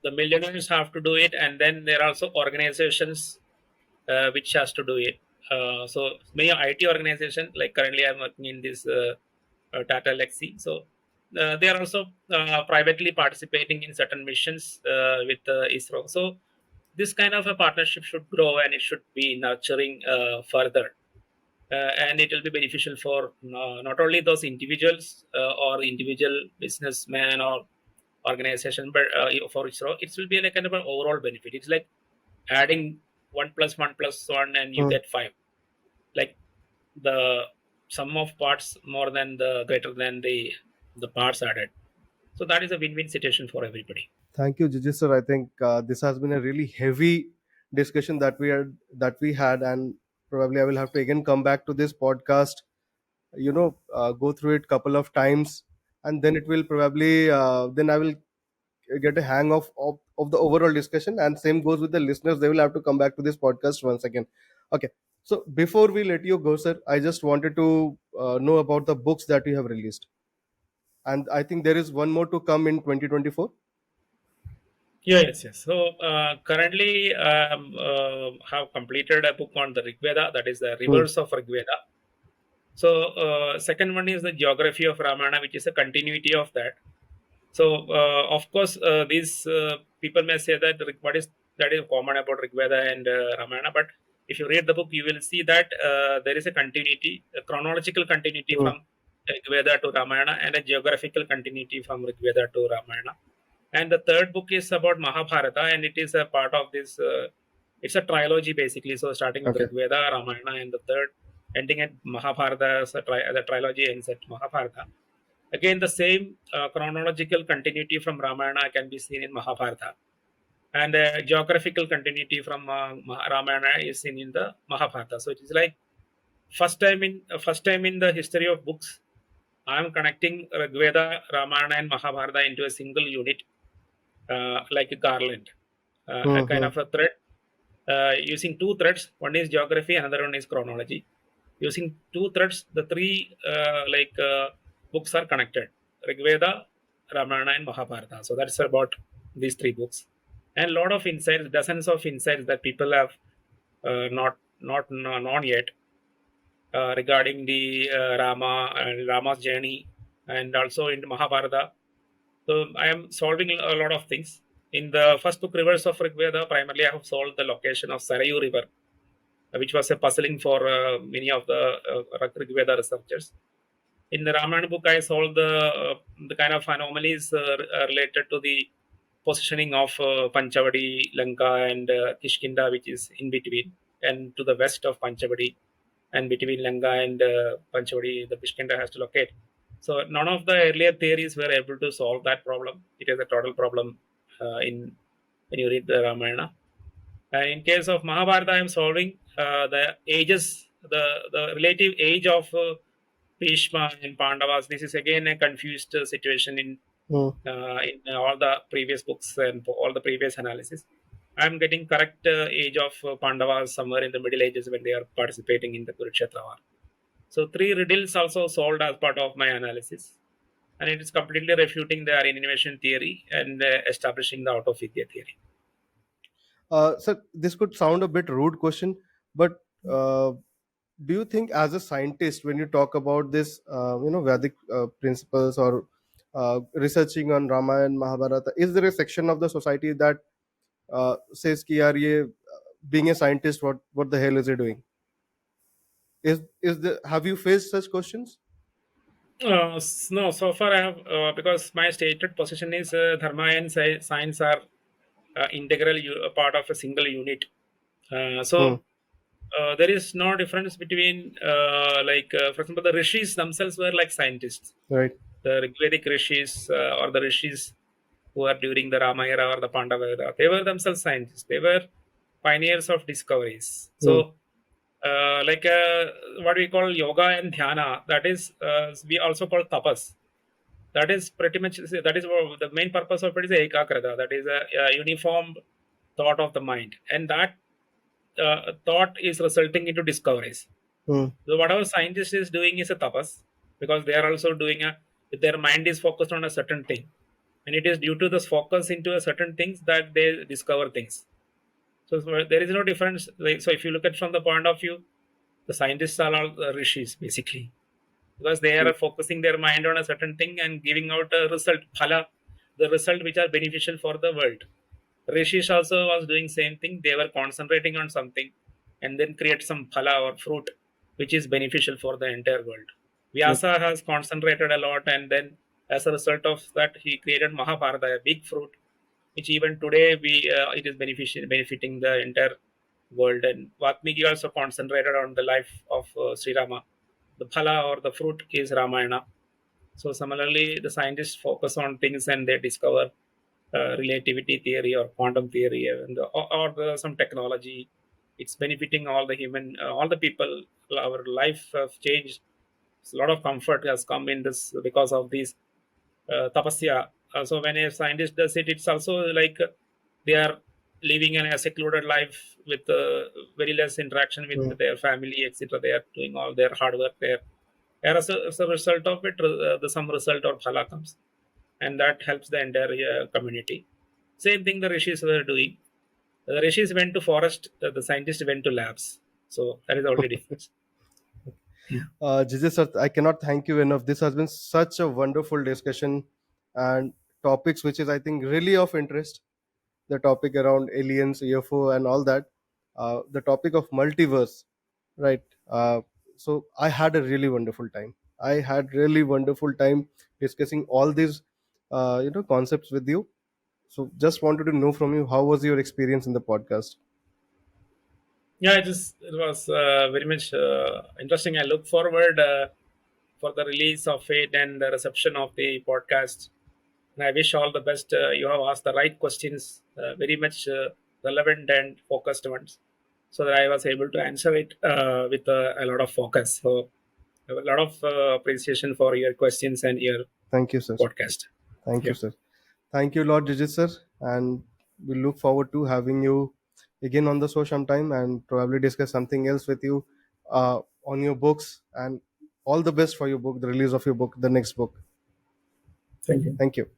the millionaires have to do it, and then there are also organizations which has to do it. So many IT organizations, like currently I'm working in this Tata Lexi. So they are also privately participating in certain missions with ISRO. So this kind of a partnership should grow, and it should be nurturing further, and it will be beneficial for not only those individuals or individual businessmen or organization, but for ISRO, it will be like kind of an overall benefit. It's like adding 1 plus 1 plus 1, and you Hmm. get 5. Like the sum of parts more than the greater than the parts added. So that is a win-win situation for everybody. Thank you, Jijith sir. I think this has been a really heavy discussion that we had, and probably I will have to again come back to this podcast, go through it couple of times, and then it will probably then I will get a hang of the overall discussion, and same goes with the listeners. They will have to come back to this podcast once again. Okay. So before we let you go, sir, I just wanted to know about the books that you have released, and I think there is one more to come in 2024. Yeah, yes, yes. So currently, have completed a book on the Rig Veda, that is the Hmm. rivers of Rig Veda. So second one is the geography of Ramayana, which is a continuity of that. So of course, these people may say that what is that is common about Rig Veda and Ramayana, but If you read the book, you will see that there is a continuity, a chronological continuity Hmm. from Rig Veda to Ramayana, and a geographical continuity from Rig Veda to Ramayana. And the third book is about Mahabharata, and it is a part of this. It's a trilogy basically. So starting with Okay. Rig Veda, Ramayana, and the third ending at Mahabharata. So the trilogy ends at Mahabharata. Again, the same chronological continuity from Ramayana can be seen in Mahabharata, and geographical continuity from Ramayana is seen in the Mahabharata. So it is like first time in the history of books, I am connecting Rig Veda, Ramayana, and Mahabharata into a single unit, like a garland, a Hmm. kind Hmm. of a thread, using two threads. One is geography, another one is chronology. Using two threads, the three books are connected: Rig Veda, Ramayana, and Mahabharata. So that's about these three books, and a lot of insights, dozens of insights that people have not known yet, regarding the Rama's journey, and also in Mahabharata. So I am solving a lot of things. In the first book, Rivers of Rigveda, primarily I have solved the location of Sarayu River, which was a puzzling for many of the Rigveda researchers. In the Ramayana book, I solved the kind of anomalies related to the positioning of Panchavadi, Lanka, and Kishkinda, which is in between, and to the west of Panchavadi, and between Lanka and Panchavadi, the Kishkinda has to locate. So none of the earlier theories were able to solve that problem. It is a total problem in when you read the Ramayana. And in case of Mahabharata, I am solving the ages, the relative age of Bhishma and Pandavas. This is again a confused situation Hmm. in all the previous books and for all the previous analysis. I am getting correct age of Pandavas somewhere in the Middle Ages when they are participating in the Kurukshetra war. So three riddles also solved as part of my analysis, and it is completely refuting the Aryan invasion theory and establishing the out of India theory. So this could sound a bit rude question, but do you think, as a scientist, when you talk about this, Vedic principles or researching on Ramayana and Mahabharata, is there a section of the society that says कि यार ये being a scientist, what the hell is he doing? Is the Have you faced such questions? No, so far I have, because my stated position is Dharma and Science are integral part of a single unit. Hmm. There is no difference between, for example, the rishis themselves were like scientists. Right. The Rigvedic rishis, or the rishis who are during the Rama era or the Pandava era, they were themselves scientists. They were pioneers of discoveries. Hmm. So, like what we call yoga and dhyana, that is, we also call tapas. That is pretty much, that is what the main purpose of it is ekagrata. That is a uniform thought of the mind, and that thought is resulting into discoveries. Hmm. So whatever scientist is doing is a tapas, because they are also doing a, their mind is focused on a certain thing, and it is due to this focus into a certain things that they discover things. So there is no difference. Like, so if you look at from the point of view, the scientists are all rishis basically, because they Hmm. are focusing their mind on a certain thing and giving out a result, phala, the result which are beneficial for the world. Rishis also was doing same thing. They were concentrating on something and then create some phala or fruit which is beneficial for the entire world. Yep. Vyasa has concentrated a lot, and then as a result of that he created Mahabharata, a big fruit which even today we it is benefiting the entire world. And Valmiki also concentrated on the life of Sri Rama. The phala or the fruit is Ramayana. So similarly, the scientists focus on things and they discover relativity theory or quantum theory, and some technology. It's benefiting all the human, all the people. Our life have changed. A lot of comfort has come in this because of these tapasya. So when a scientist does it, it's also like they are living in a secluded life with very less interaction Hmm. with their family, etc. They are doing all their hard work there. As a result of it, the some result or phala comes, and that helps the entire community. Same thing the rishis were doing. The rishis went to forest, the scientists went to labs. So that is the only difference. Yeah. Jijith sir, I cannot thank you enough. This has been such a wonderful discussion and topics which is, I think, really of interest. The topic around aliens, UFO, and all that. the topic of multiverse, right? So I had a really wonderful time. I had really wonderful time discussing all these concepts with you. So just wanted to know from you, how was your experience in the podcast? Yeah, it was very much interesting. I look forward for the release of it and the reception of the podcast. And I wish all the best. You have asked the right questions, very much relevant and focused ones, so that I was able to answer it with a lot of focus. So, a lot of appreciation for your questions and your Thank you, sir. podcast. Thank you, Yeah, sir. Thank you, Lord Jijith, sir. And we look forward to having you again on the show sometime and probably discuss something else with you on your books. And all the best for your book, the release of your book, the next book. thank you. Thank you.